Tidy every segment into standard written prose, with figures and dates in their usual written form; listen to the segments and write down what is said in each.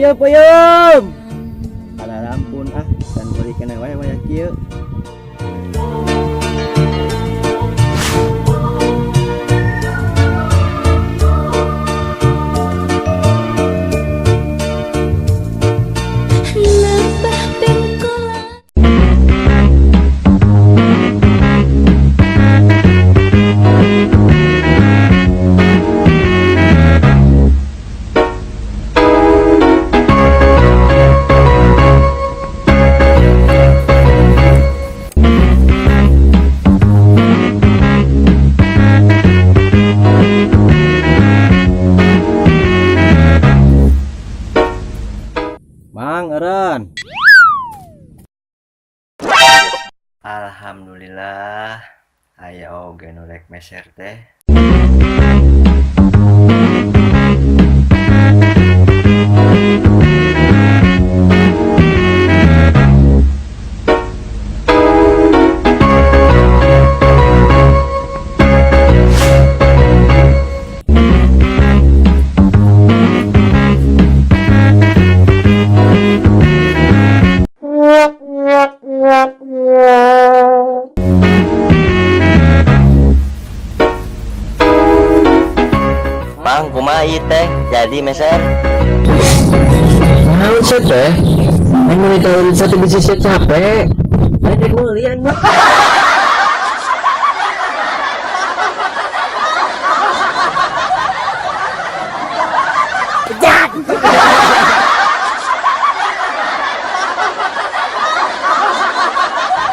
ya puyum. Alah ampun dan beri kena wae kieu. Mang eren. Alhamdulillah aya oge nu rek meser teh. Mang kumaha ieu teh jadi meser? Naon sih teh? Anu ditawarin satu biji set capek. Ada kulian mah. Bejat.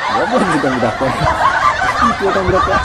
Ya, bukan juga budak teh. Itu kan budak teh.